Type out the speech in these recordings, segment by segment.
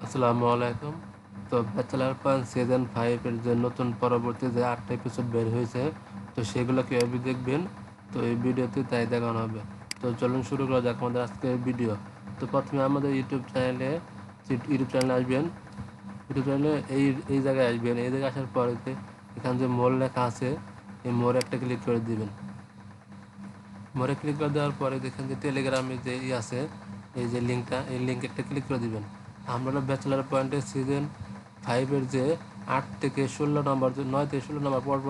আসসালামু আলাইকুম। তো ব্যাচেলার পয়েন্ট সিজন 5 এর যে নতুন পরবর্তী যে 8টা এপিসোড বের হয়েছে, তো সেগুলো কীভাবে দেখবেন, তো এই ভিডিওতে তাই দেখানো হবে। তো চলুন শুরু করা যাক আমাদের আজকের ভিডিও। তো প্রথমে আমাদের ইউটিউব চ্যানেলে আসবেন। ইউটিউব চ্যানেলে এই জায়গায় আসবেন। এই জায়গায় আসার পরে এখানে যে মোর লেখা আছে, এই মোড়ে একটা ক্লিক করে দিবেন। মোড়ে ক্লিক করে দেওয়ার পরে দেখেন যে টেলিগ্রামে যে আছে, এই যে লিঙ্কটা, এই লিঙ্কে একটা ক্লিক করে দিবেন। আমরা ব্যাচেলার পয়েন্টের সিজন 5-এর যে 8 থেকে 16 নম্বর, যে 9 থেকে 16 নম্বর পর্ব,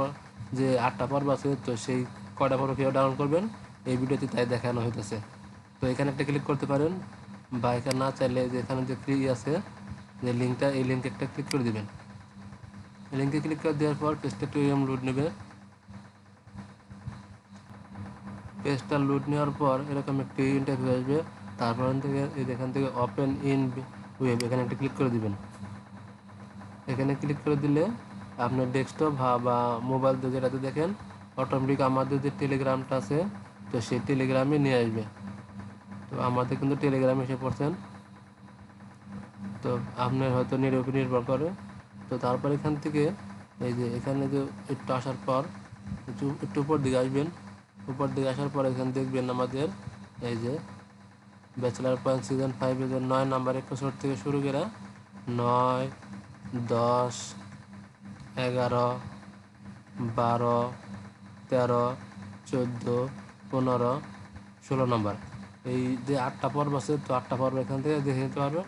যে 8টা পর্ব আছে, তো সেই কয়টা পর্ব কীভাবে ডাউনলোড করবেন এই ভিডিওতে তাই দেখানো হইতেছে। তো এখানে একটা ক্লিক করতে পারেন, বা এখানে না চাইলে যে এখানে যে ক্লিক আছে যে লিঙ্কটা, এই লিঙ্কে একটা ক্লিক করে দিবেন। লিঙ্কে ক্লিক করে দেওয়ার পর পেজটা একটু লোড নেবে। পেজটা লোড নেওয়ার পর এরকম একটি ইন্টারভিউ আসবে। তারপর এখান থেকে ওপেন ইন ওয়েব, এখানে একটা ক্লিক করে দিবেন। এখানে ক্লিক করে দিলে আপনার ডেস্কটপ বা মোবাইল দিয়ে যেটাতে দেখেন, অটোমেটিক আমাদের যে টেলিগ্রামটা আছে, তো সেই টেলিগ্রামে নিয়ে আসবে। তো আমাদের কিন্তু টেলিগ্রামে এসে পড়ছেন। তো আপনার হয়তো নেটের উপর নির্ভর করে। তো তারপর এখান থেকে এই যে এখানে যে একটু আসার পর একটু উপর দিকে আসবেন। উপর দিকে আসার পর এখানে দেখবেন আমাদের এই যে ব্যাচেলার পয়েন্ট সিজন 5-এর যে 9 নাম্বার এপিসোড থেকে শুরু করে 9, 10, 11, 12, 13, 14, 15, 16 নম্বর, এই যে 8টা পর্ব আছে, তো 8টা পর্ব এখান থেকে দেখে নিতে পারবেন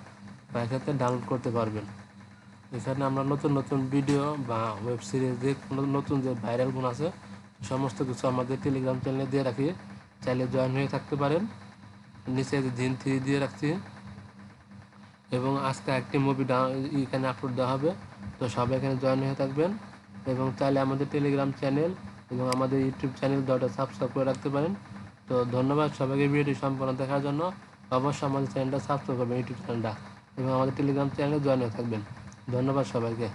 বা এখান থেকে ডাউনলোড করতে পারবেন। এখানে আমরা নতুন নতুন ভিডিও বা ওয়েব সিরিজ, যে নতুন যে ভাইরাল গুণ আছে, সমস্ত কিছু আমাদের টেলিগ্রাম চ্যানেলে দিয়ে রাখি, চাইলে জয়েন হয়ে থাকতে পারেন। নিচে দিন 3 দিয়ে রাখছি, এবং আজকে একটি মুভি এখানে আপলোড দেওয়া হবে। তো সবাই এখানে জয়েন হয়ে থাকবেন, এবং চাইলে আমাদের টেলিগ্রাম চ্যানেল এবং আমাদের ইউটিউব চ্যানেল দুটো সাবস্ক্রাইব করে রাখতে পারেন। তো ধন্যবাদ সবাইকে ভিডিওটি সম্পূর্ণ দেখার জন্য। অবশ্যই আমাদের চ্যানেলটা সাবস্ক্রাইব করবেন, ইউটিউব চ্যানেলটা, এবং আমাদের টেলিগ্রাম চ্যানেলে জয়েন হয়ে থাকবেন। ধন্যবাদ সবাইকে।